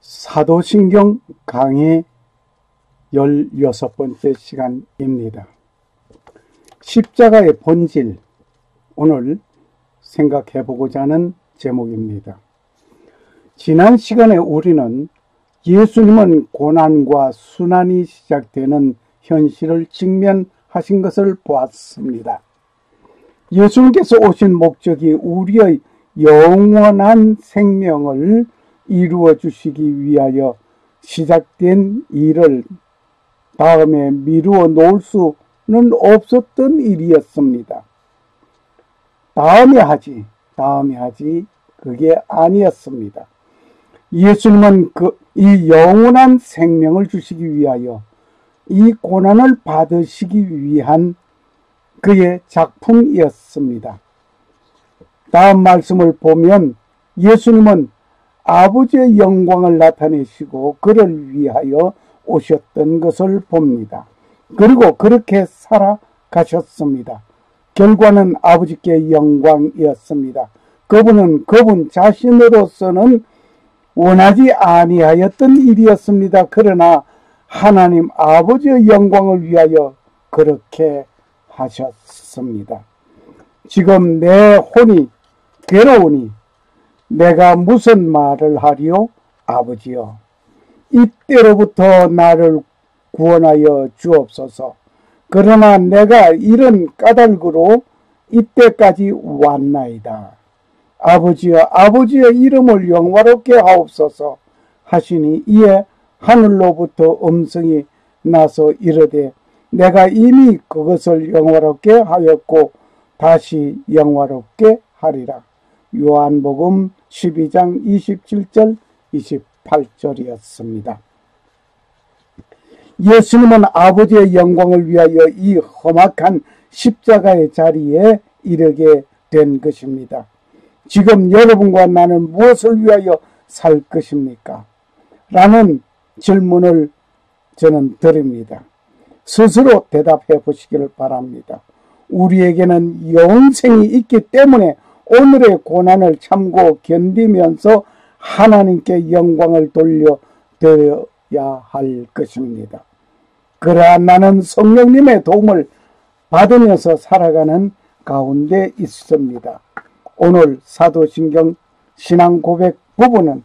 사도신경 강의 16번째 시간입니다. 십자가의 본질, 오늘 생각해 보고자 하는 제목입니다. 지난 시간에 우리는 예수님은 고난과 순환이 시작되는 현실을 직면하신 것을 보았습니다. 예수님께서 오신 목적이 우리의 영원한 생명을 이루어 주시기 위하여 시작된 일을 다음에 미루어 놓을 수는 없었던 일이었습니다. 다음에 하지 그게 아니었습니다. 예수님은 이 영원한 생명을 주시기 위하여 이 고난을 받으시기 위한 그의 작품이었습니다. 다음 말씀을 보면 예수님은 아버지의 영광을 나타내시고 그를 위하여 오셨던 것을 봅니다. 그리고 그렇게 살아가셨습니다. 결과는 아버지께 영광이었습니다. 그분은 그분 자신으로서는 원하지 아니하였던 일이었습니다. 그러나 하나님 아버지의 영광을 위하여 그렇게 하셨습니다. 지금 내 혼이 괴로우니 내가 무슨 말을 하리요? 아버지여, 이때로부터 나를 구원하여 주옵소서. 그러나 내가 이런 까닭으로 이때까지 왔나이다. 아버지여, 아버지의 이름을 영화롭게 하옵소서 하시니 이에 하늘로부터 음성이 나서 이르되 내가 이미 그것을 영화롭게 하였고 다시 영화롭게 하리라. 요한복음 12장 27절 28절이었습니다. 예수님은 아버지의 영광을 위하여 이 험악한 십자가의 자리에 이르게 된 것입니다. 지금 여러분과 나는 무엇을 위하여 살 것입니까? 라는 질문을 저는 드립니다. 스스로 대답해 보시기를 바랍니다. 우리에게는 영생이 있기 때문에 오늘의 고난을 참고 견디면서 하나님께 영광을 돌려드려야 할 것입니다. 그러나 나는 성령님의 도움을 받으면서 살아가는 가운데 있습니다. 오늘 사도신경 신앙 고백 부분은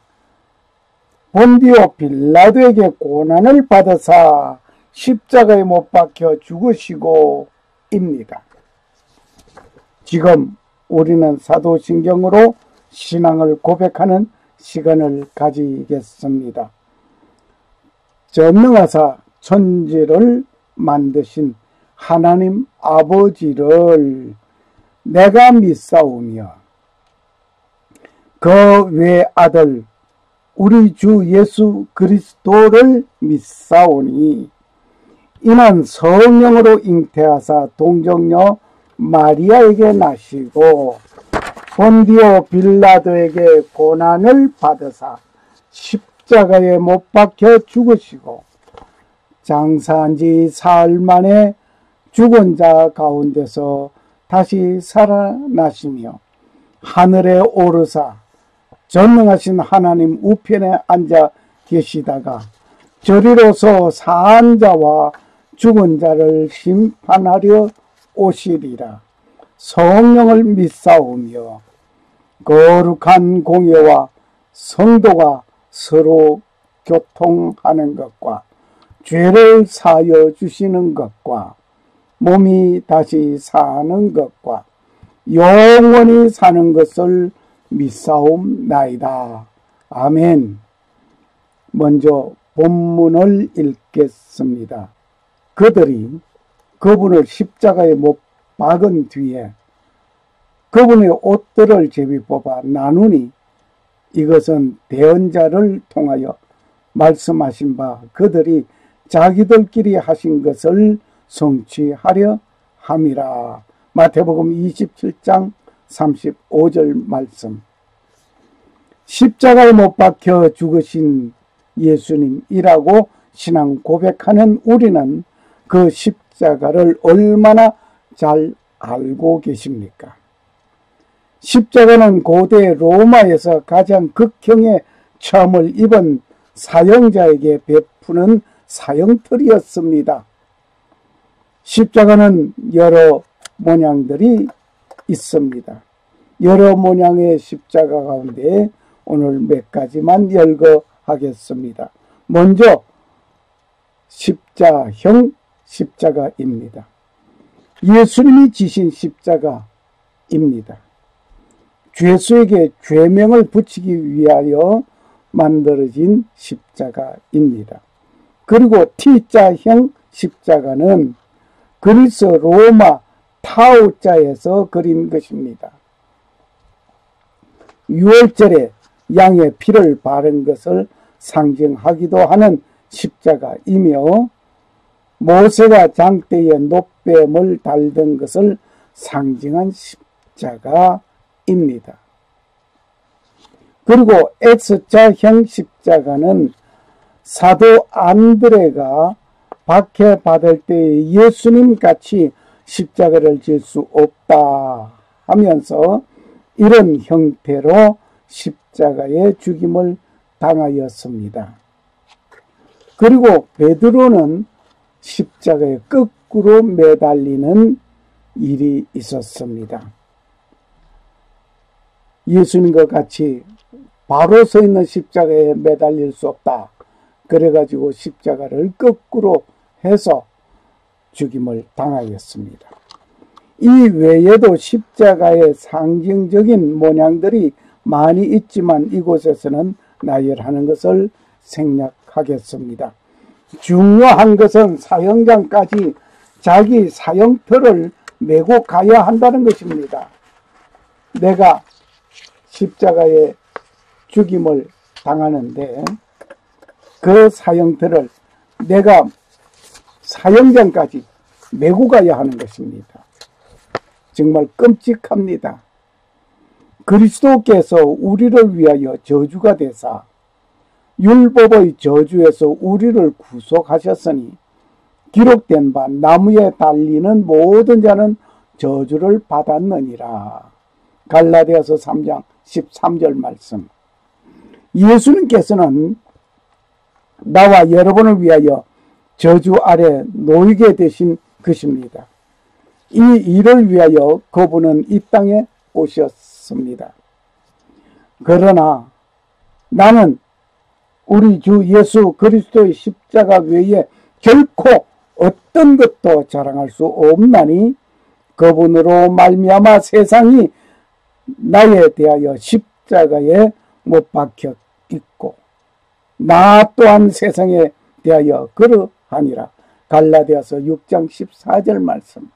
본디오 빌라도에게 고난을 받으사 십자가에 못 박혀 죽으시고 입니다. 지금 우리는 사도신경으로 신앙을 고백하는 시간을 가지겠습니다. 전능하사 천지를 만드신 하나님 아버지를 내가 믿사오며 그 외아들 우리 주 예수 그리스도를 믿사오니 이는 성령으로 잉태하사 동정녀 마리아에게 나시고 본디오 빌라도에게 고난을 받으사 십자가에 못 박혀 죽으시고 장사한 지 사흘 만에 죽은 자 가운데서 다시 살아나시며 하늘에 오르사 전능하신 하나님 우편에 앉아 계시다가 저리로서 사한 자와 죽은 자를 심판하려 오시리라. 성령을 믿사오며 거룩한 공예와 성도가 서로 교통하는 것과 죄를 사하여 주시는 것과 몸이 다시 사는 것과 영원히 사는 것을 믿사옵나이다. 아멘. 먼저 본문을 읽겠습니다. 그들이 그분을 십자가에 못 박은 뒤에 그분의 옷들을 제비 뽑아 나누니 이것은 대언자를 통하여 말씀하신 바 그들이 자기들끼리 하신 것을 성취하려 함이라. 마태복음 27장 35절 말씀. 십자가에 못 박혀 죽으신 예수님이라고 신앙 고백하는 우리는 그 십자가를 얼마나 잘 알고 계십니까? 십자가는 고대 로마에서 가장 극형의 처함을 입은 사형자에게 베푸는 사형틀이었습니다. 십자가는 여러 모양들이 있습니다. 여러 모양의 십자가 가운데 오늘 몇 가지만 열거하겠습니다. 먼저 십자형 십자가입니다. 예수님이 지신 십자가입니다. 죄수에게 죄명을 붙이기 위하여 만들어진 십자가입니다. 그리고 T자형 십자가는 그리스 로마 타우자에서 그린 것입니다. 유월절에 양의 피를 바른 것을 상징하기도 하는 십자가이며 모세가 장대에 놋뱀을 달던 것을 상징한 십자가입니다. 그리고 X자형 십자가는 사도 안드레가 박해받을 때 예수님 같이 십자가를 질 수 없다 하면서 이런 형태로 십자가의 죽임을 당하였습니다. 그리고 베드로는 십자가에 거꾸로 매달리는 일이 있었습니다. 예수님과 같이 바로 서 있는 십자가에 매달릴 수 없다. 그래가지고 십자가를 거꾸로 해서 죽임을 당하였습니다. 이 외에도 십자가의 상징적인 모양들이 많이 있지만 이곳에서는 나열하는 것을 생략하겠습니다. 중요한 것은 사형장까지 자기 사형틀을 메고 가야 한다는 것입니다. 내가 십자가에 죽임을 당하는데 그 사형틀을 내가 사형장까지 메고 가야 하는 것입니다. 정말 끔찍합니다. 그리스도께서 우리를 위하여 저주가 되사 율법의 저주에서 우리를 구속하셨으니 기록된 바 나무에 달리는 모든 자는 저주를 받았느니라. 갈라디아서 3장 13절 말씀. 예수님께서는 나와 여러분을 위하여 저주 아래 놓이게 되신 것입니다. 이 일을 위하여 그분은 이 땅에 오셨습니다. 그러나 나는 우리 주 예수 그리스도의 십자가 외에 결코 어떤 것도 자랑할 수 없나니 그분으로 말미암아 세상이 나에 대하여 십자가에 못 박혀 있고 나 또한 세상에 대하여 그러하니라. 갈라디아서 6장 14절 말씀.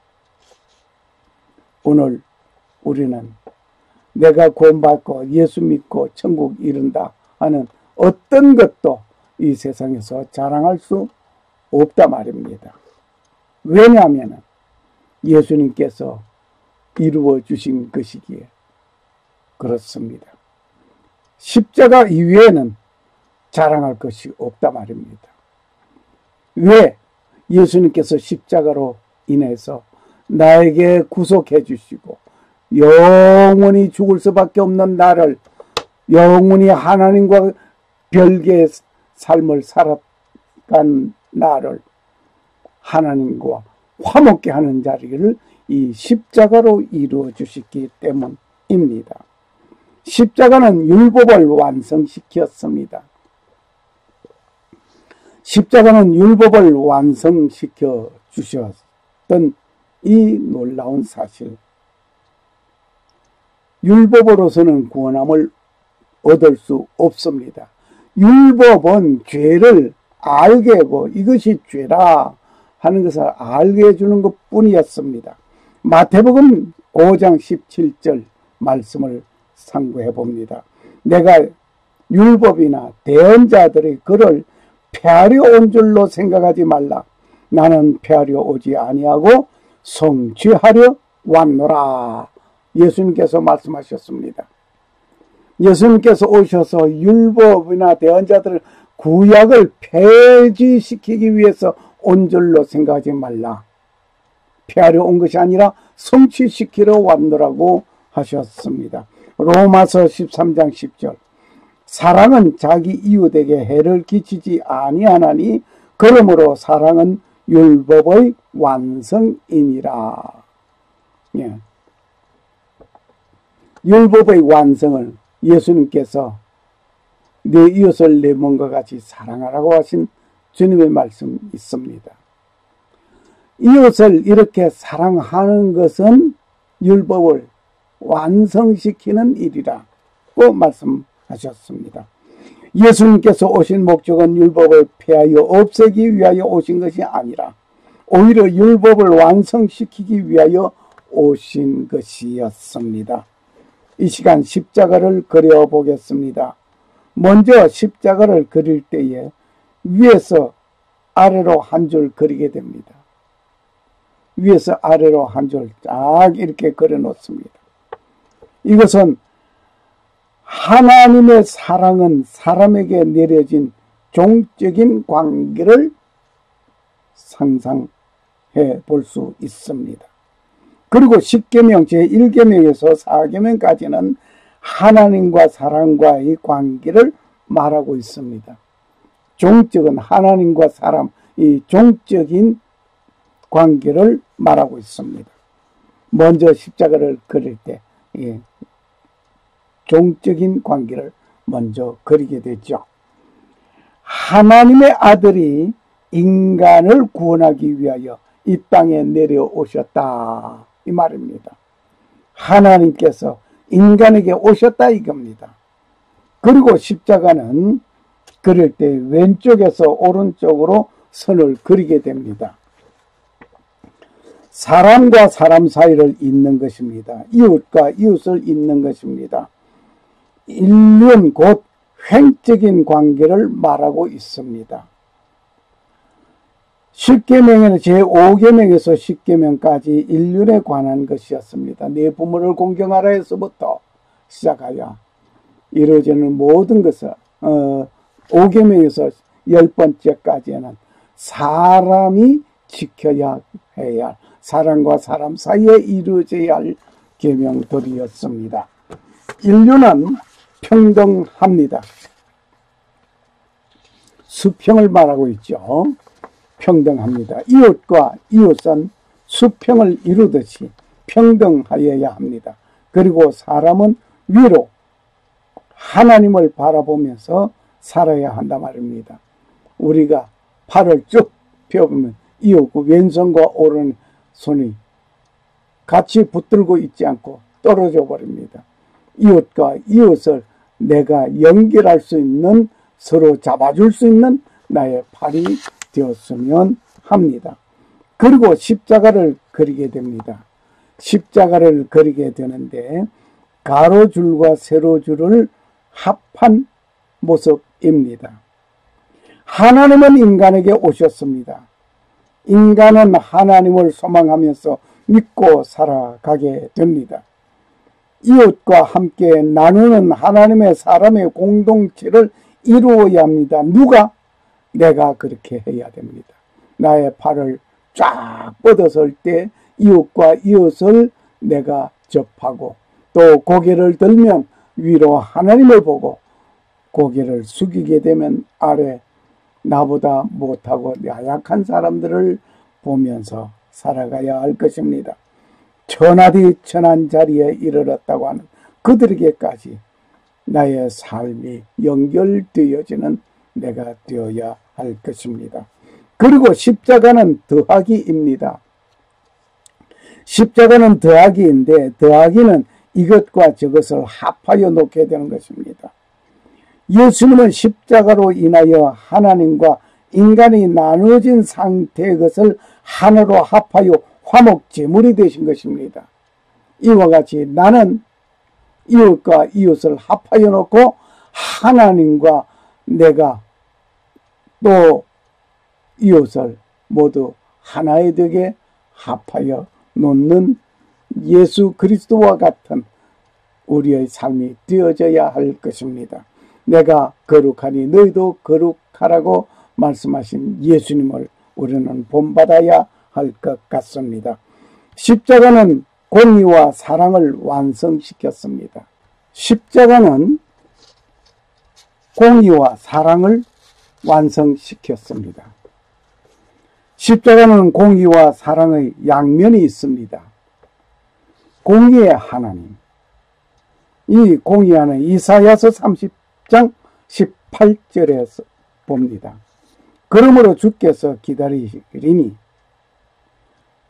오늘 우리는 내가 구원받고 예수 믿고 천국 이른다 하는 어떤 것도 이 세상에서 자랑할 수 없다 말입니다. 왜냐하면 예수님께서 이루어 주신 것이기에 그렇습니다. 십자가 이외에는 자랑할 것이 없다 말입니다. 왜? 예수님께서 십자가로 인해서 나에게 구속해 주시고 영원히 죽을 수밖에 없는 나를 영원히 하나님과 별개의 삶을 살아간 나를 하나님과 화목게 하는 자리를 이 십자가로 이루어 주셨기 때문입니다. 십자가는 율법을 완성시켰습니다. 십자가는 율법을 완성시켜 주셨던 이 놀라운 사실. 율법으로서는 구원함을 얻을 수 없습니다. 율법은 죄를 알게 하고 이것이 죄라 하는 것을 알게 해주는 것 뿐이었습니다. 마태복음 5장 17절 말씀을 상고해 봅니다. 내가 율법이나 대언자들의 글을 폐하려 온 줄로 생각하지 말라. 나는 폐하려 오지 아니하고 성취하려 왔노라. 예수님께서 말씀하셨습니다. 예수님께서 오셔서 율법이나 대언자들을 구약을 폐지시키기 위해서 온 줄로 생각하지 말라. 폐하려 온 것이 아니라 성취시키러 왔노라고 하셨습니다. 로마서 13장 10절. 사랑은 자기 이웃에게 해를 끼치지 아니하나니 그러므로 사랑은 율법의 완성이니라. 예. 율법의 완성을 예수님께서 내 이웃을 내 몸과 같이 사랑하라고 하신 주님의 말씀 있습니다. 이웃을 이렇게 사랑하는 것은 율법을 완성시키는 일이라고 말씀하셨습니다. 예수님께서 오신 목적은 율법을 폐하여 없애기 위하여 오신 것이 아니라 오히려 율법을 완성시키기 위하여 오신 것이었습니다. 이 시간 십자가를 그려보겠습니다. 먼저 십자가를 그릴 때에 위에서 아래로 한 줄 그리게 됩니다. 위에서 아래로 한 줄 쫙 이렇게 그려 놓습니다. 이것은 하나님의 사랑은 사람에게 내려진 종적인 관계를 상상해 볼 수 있습니다. 그리고 10계명 제1계명에서 4계명까지는 하나님과 사람과의 관계를 말하고 있습니다. 종적은 하나님과 사람, 이 종적인 관계를 말하고 있습니다. 먼저 십자가를 그릴 때 종적인 관계를 먼저 그리게 되죠. 하나님의 아들이 인간을 구원하기 위하여 이 땅에 내려오셨다 이 말입니다. 하나님께서 인간에게 오셨다 이겁니다. 그리고 십자가는 그릴 때 왼쪽에서 오른쪽으로 선을 그리게 됩니다. 사람과 사람 사이를 잇는 것입니다. 이웃과 이웃을 잇는 것입니다. 인륜 곧 횡적인 관계를 말하고 있습니다. 10계명에는 제5계명에서 10계명까지 인륜에 관한 것이었습니다. 내 부모를 공경하라 해서부터 시작하여 이루어지는 모든 것을 5계명에서 10번째까지는 사람이 지켜야 해야 할 사람과 사람 사이에 이루어져야 할 계명들이었습니다. 인류는 평등합니다. 수평을 말하고 있죠. 평등합니다. 이웃과 이웃은 수평을 이루듯이 평등하여야 합니다. 그리고 사람은 위로 하나님을 바라보면서 살아야 한단 말입니다. 우리가 팔을 쭉 펴보면 이웃과 왼손과 오른손이 같이 붙들고 있지 않고 떨어져 버립니다. 이웃과 이웃을 내가 연결할 수 있는, 서로 잡아줄 수 있는 나의 팔이 되었으면 합니다. 그리고 십자가를 그리게 됩니다. 십자가를 그리게 되는데 가로줄과 세로줄을 합한 모습입니다. 하나님은 인간에게 오셨습니다. 인간은 하나님을 소망하면서 믿고 살아가게 됩니다. 이웃과 함께 나누는 하나님의 사람의 공동체를 이루어야 합니다. 누가? 내가 그렇게 해야 됩니다. 나의 팔을 쫙 뻗었을 때 이웃과 이웃을 내가 접하고 또 고개를 들면 위로 하나님을 보고 고개를 숙이게 되면 아래 나보다 못하고 나약한 사람들을 보면서 살아가야 할 것입니다. 천하디 천한 자리에 이르렀다고 하는 그들에게까지 나의 삶이 연결되어지는 내가 되어야 할 것입니다. 그리고 십자가는 더하기입니다. 십자가는 더하기인데 더하기는 이것과 저것을 합하여 놓게 되는 것입니다. 예수님은 십자가로 인하여 하나님과 인간이 나누어진 상태의 것을 하나로 합하여 화목제물이 되신 것입니다. 이와 같이 나는 이웃과 이웃을 합하여 놓고 하나님과 내가 또 이웃을 모두 하나에 되게 합하여 놓는 예수 그리스도와 같은 우리의 삶이 되어져야 할 것입니다. 내가 거룩하니 너희도 거룩하라고 말씀하신 예수님을 우리는 본받아야 할 것 같습니다. 십자가는 공의와 사랑을 완성시켰습니다. 십자가는 공의와 사랑을 완성시켰습니다. 십자가는 공의와 사랑의 양면이 있습니다. 공의의 하나님, 이 공의하는 이사야서 30장 18절에서 봅니다. 그러므로 주께서 기다리시리니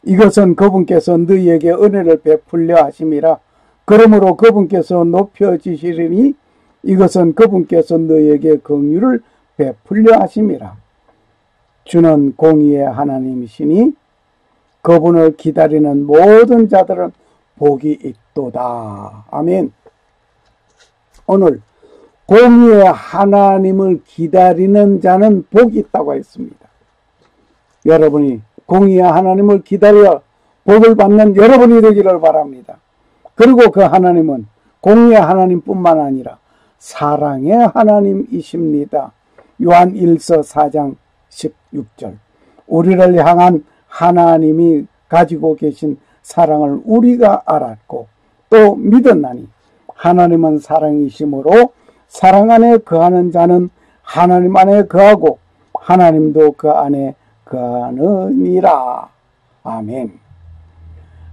이것은 그분께서 너희에게 은혜를 베풀려 하심이라. 그러므로 그분께서 높여지시리니 이것은 그분께서 너희에게 긍휼을 베풀려 하심이라. 주는 공의의 하나님이시니 그분을 기다리는 모든 자들은 복이 있도다. 아멘. 오늘 공의의 하나님을 기다리는 자는 복이 있다고 했습니다. 여러분이 공의의 하나님을 기다려 복을 받는 여러분이 되기를 바랍니다. 그리고 그 하나님은 공의의 하나님뿐만 아니라 사랑의 하나님이십니다. 요한 1서 4장 16절. 우리를 향한 하나님이 가지고 계신 사랑을 우리가 알았고 또 믿었나니 하나님은 사랑이시므로 사랑 안에 거하는 자는 하나님 안에 거하고 하나님도 그 안에 거하느니라. 아멘.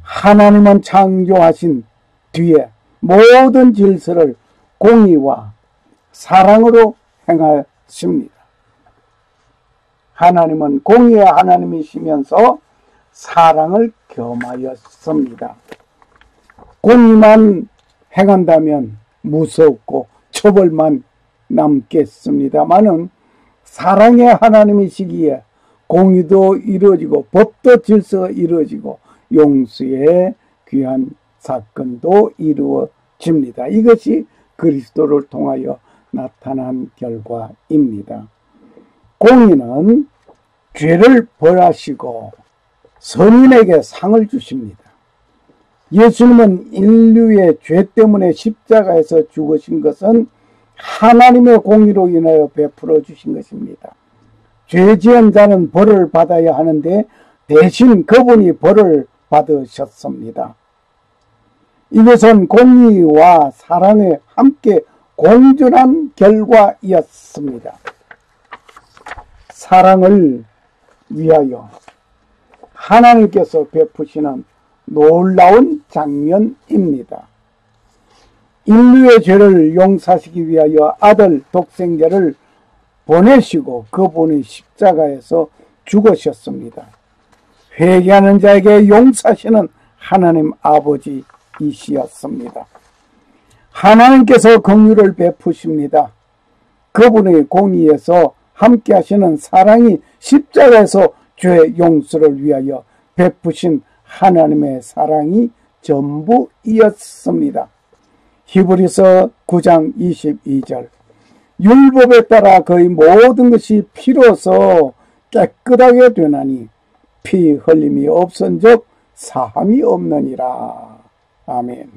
하나님은 창조하신 뒤에 모든 질서를 공의와 사랑으로 행하십니다. 하나님은 공의의 하나님이시면서 사랑을 겸하였습니다. 공의만 행한다면 무섭고 처벌만 남겠습니다마는 사랑의 하나님이시기에 공의도 이루어지고 법도 질서가 이루어지고 용서의 귀한 사건도 이루어집니다. 이것이 그리스도를 통하여 나타난 결과입니다. 공의는 죄를 벌하시고 선인에게 상을 주십니다. 예수님은 인류의 죄 때문에 십자가에서 죽으신 것은 하나님의 공의로 인하여 베풀어 주신 것입니다. 죄 지은 자는 벌을 받아야 하는데 대신 그분이 벌을 받으셨습니다. 이것은 공의와 사랑에 함께 공존한 결과이었습니다. 사랑을 위하여 하나님께서 베푸시는 놀라운 장면입니다. 인류의 죄를 용서하시기 위하여 아들 독생자를 보내시고 그분이 십자가에서 죽으셨습니다. 회개하는 자에게 용서하시는 하나님 아버지이시었습니다. 하나님께서 긍휼을 베푸십니다. 그분의 공의에서 함께 하시는 사랑이 십자가에서 죄 용서를 위하여 베푸신 하나님의 사랑이 전부이었습니다. 히브리서 9장 22절. 율법에 따라 거의 모든 것이 피로서 깨끗하게 되나니 피 흘림이 없은즉 사함이 없느니라. 아멘.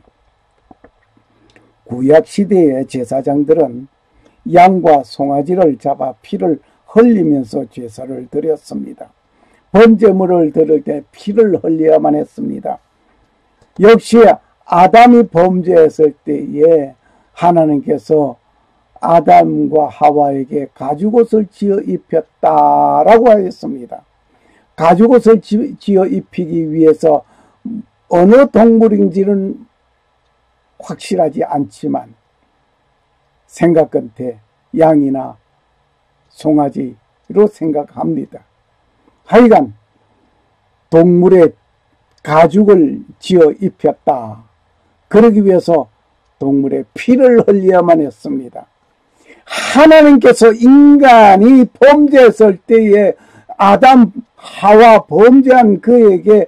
구약시대의 제사장들은 양과 송아지를 잡아 피를 흘리면서 제사를 드렸습니다. 번제물을 드릴 때 피를 흘려야만 했습니다. 역시 아담이 범죄했을 때에 하나님께서 아담과 하와에게 가죽옷을 지어 입혔다라고 하였습니다. 가죽옷을 지어 입히기 위해서 어느 동물인지는 확실하지 않지만 생각 끝에 양이나 송아지로 생각합니다. 하여간 동물의 가죽을 지어 입혔다. 그러기 위해서 동물의 피를 흘려야만 했습니다. 하나님께서 인간이 범죄했을 때에 아담, 하와 범죄한 그에게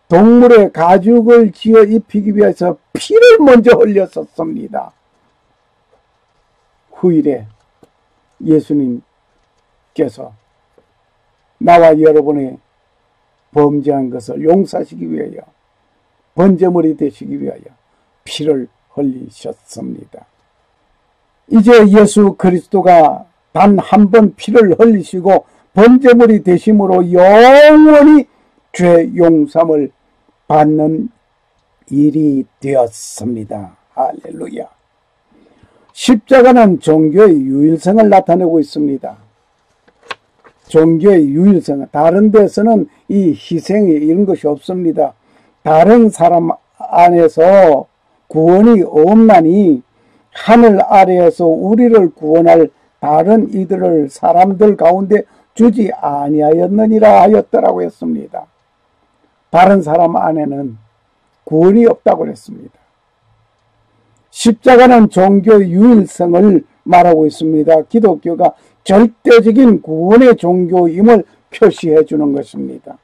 동물의 가죽을 지어 입히기 위해서 피를 먼저 흘렸었습니다. 후일에 예수님께서 나와 여러분의 범죄한 것을 용서하시기 위하여 번제물이 되시기 위하여 피를 흘리셨습니다. 이제 예수 그리스도가 단 한 번 피를 흘리시고 번제물이 되심으로 영원히 죄 용서를 받는 일이 되었습니다. 할렐루야. 십자가는 종교의 유일성을 나타내고 있습니다. 종교의 유일성, 다른 데서는 이 희생이 이런 것이 없습니다. 다른 사람 안에서 구원이 없나니 하늘 아래에서 우리를 구원할 다른 이들을 사람들 가운데 주지 아니하였느니라 하였더라고 했습니다. 다른 사람 안에는 구원이 없다고 그랬습니다. 십자가는 종교 유일성을 말하고 있습니다. 기독교가 절대적인 구원의 종교임을 표시해 주는 것입니다.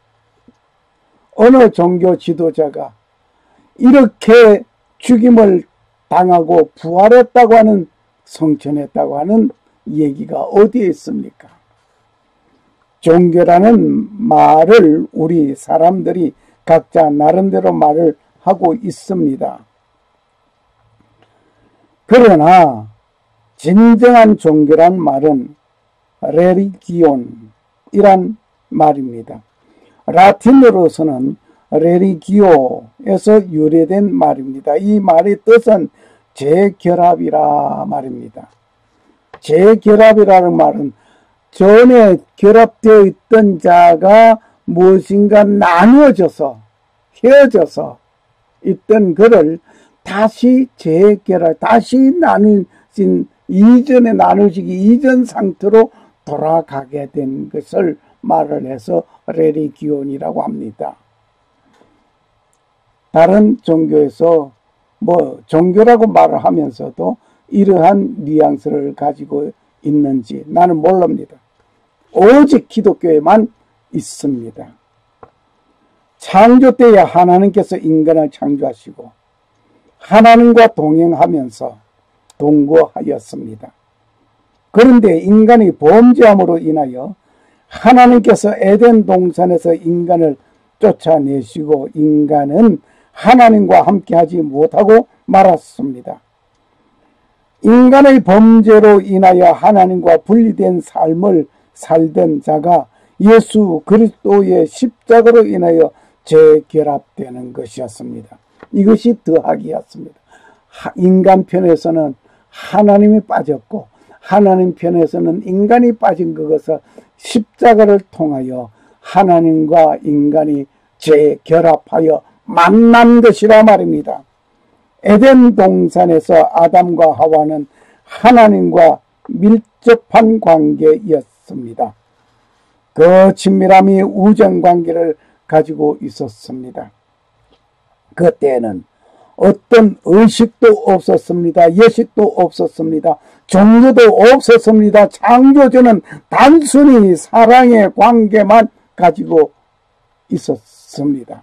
어느 종교 지도자가 이렇게 죽임을 당하고 부활했다고 하는, 성천했다고 하는 얘기가 어디에 있습니까? 종교라는 말을 우리 사람들이 각자 나름대로 말을 하고 있습니다. 그러나 진정한 종교란 말은 레리기온이란 말입니다. 라틴어로서는 레리기오에서 유래된 말입니다. 이 말의 뜻은 재결합이라 말입니다. 재결합이라는 말은 전에 결합되어 있던 자가 무엇인가 나누어져서 헤어져서 있던 그를 다시 재결합, 다시 나누어진 이전에 나누어지기 이전 상태로 돌아가게 된 것을 말을 해서 레리기온이라고 합니다. 다른 종교에서 종교라고 말을 하면서도 이러한 뉘앙스를 가지고 있는지 나는 모릅니다. 오직 기독교에만 있습니다. 창조 때에 하나님께서 인간을 창조하시고 하나님과 동행하면서 동거하였습니다. 그런데 인간이 범죄함으로 인하여 하나님께서 에덴 동산에서 인간을 쫓아내시고 인간은 하나님과 함께하지 못하고 말았습니다. 인간의 범죄로 인하여 하나님과 분리된 삶을 살던 자가 예수 그리스도의 십자가로 인하여 재결합되는 것이었습니다. 이것이 더하기였습니다. 인간 편에서는 하나님이 빠졌고 하나님 편에서는 인간이 빠진 것을 십자가를 통하여 하나님과 인간이 재결합하여 만난 것이라 말입니다. 에덴 동산에서 아담과 하와는 하나님과 밀접한 관계였습니다. 그 친밀함이 우정관계를 가지고 있었습니다. 그때는 어떤 의식도 없었습니다. 예식도 없었습니다. 종교도 없었습니다. 창조주는 단순히 사랑의 관계만 가지고 있었습니다.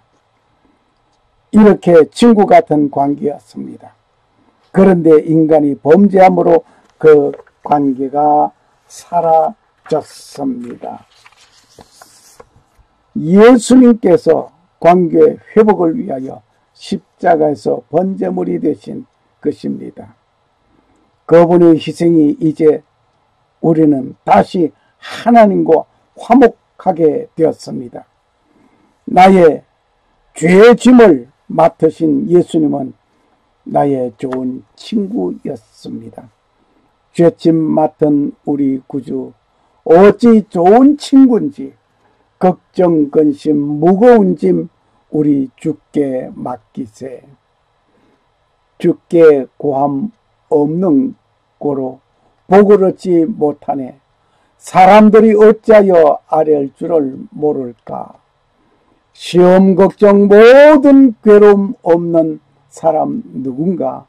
이렇게 친구 같은 관계였습니다. 그런데 인간이 범죄함으로 그 관계가 사라졌습니다. 예수님께서 관계 회복을 위하여 십자가에서 번제물이 되신 것입니다. 그분의 희생이 이제 우리는 다시 하나님과 화목하게 되었습니다. 나의 죄의 짐을 맡으신 예수님은 나의 좋은 친구였습니다. 죄짐 맡은 우리 구주 어찌 좋은 친구인지 걱정 근심 무거운 짐 우리 주께 맡기세. 주께 고함 없는 고로 복을 얻지 못하네. 사람들이 어찌하여 아랠 줄을 모를까. 시험 걱정 모든 괴로움 없는 사람 누군가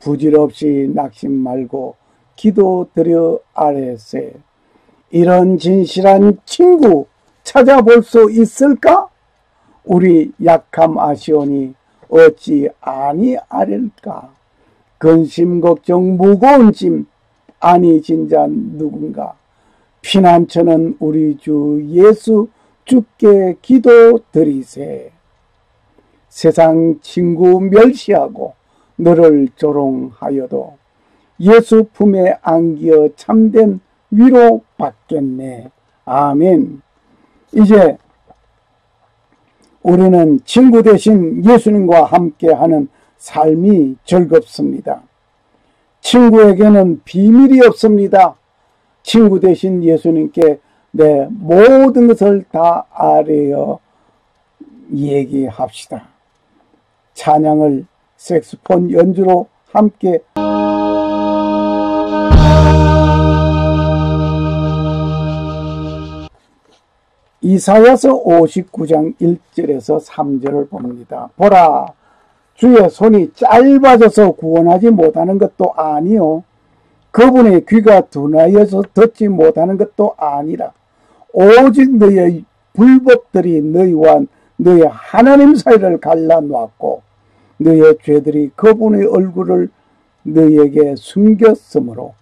부질없이 낙심 말고 기도드려 아뢰세. 이런 진실한 친구 찾아볼 수 있을까? 우리 약함 아시오니 어찌 아니 아랠까. 근심 걱정 무거운 짐 아니 진자 누군가. 피난처는 우리 주 예수 주께 기도드리세. 세상 친구 멸시하고 너를 조롱하여도 예수 품에 안기어 참된 위로 받겠네. 아멘. 이제 우리는 친구 대신 예수님과 함께하는 삶이 즐겁습니다. 친구에게는 비밀이 없습니다. 친구 대신 예수님께 내 모든 것을 다 아뢰어 얘기합시다. 찬양을 색소폰 연주로 함께 이사야서 59장 1절에서 3절을 봅니다. 보라, 주의 손이 짧아져서 구원하지 못하는 것도 아니요 그분의 귀가 둔하여서 듣지 못하는 것도 아니라 오직 너의 불법들이 너희와 너의 하나님 사이를 갈라놓았고 너의 죄들이 그분의 얼굴을 너희에게 숨겼으므로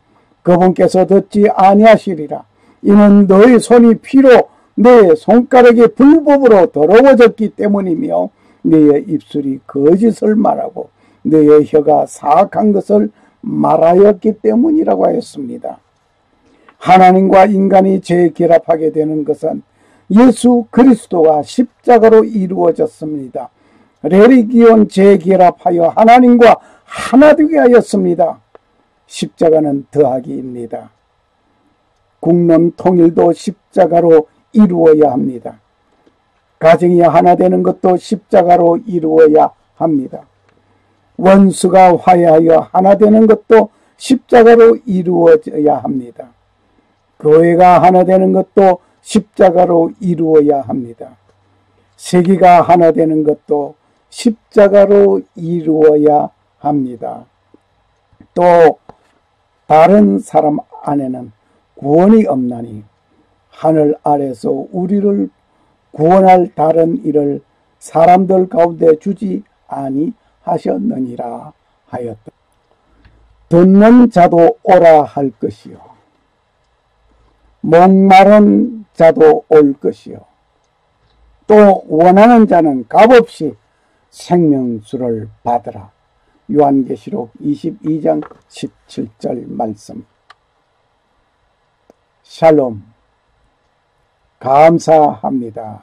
그분께서 듣지 아니하시리라. 이는 너의 손이 피로 내 손가락이 불법으로 더러워졌기 때문이며 너의 입술이 거짓을 말하고 너의 혀가 사악한 것을 말하였기 때문이라고 하였습니다. 하나님과 인간이 재결합하게 되는 것은 예수 그리스도가 십자가로 이루어졌습니다. 레리기온 재결합하여 하나님과 하나 되게 하였습니다. 십자가는 더하기입니다. 국론 통일도 십자가로 이루어야 합니다. 가정이 하나 되는 것도 십자가로 이루어야 합니다. 원수가 화해하여 하나 되는 것도 십자가로 이루어져야 합니다. 교회가 하나 되는 것도 십자가로 이루어야 합니다. 세계가 하나 되는 것도 십자가로 이루어야 합니다. 또 다른 사람 안에는 구원이 없나니 하늘 아래서 우리를 구원할 다른 일을 사람들 가운데 주지 아니하셨느니라 하였다. 듣는 자도 오라 할 것이요 목마른 자도 올 것이요 또 원하는 자는 값없이 생명수를 받으라. 요한계시록 22장 17절 말씀. 샬롬. 감사합니다.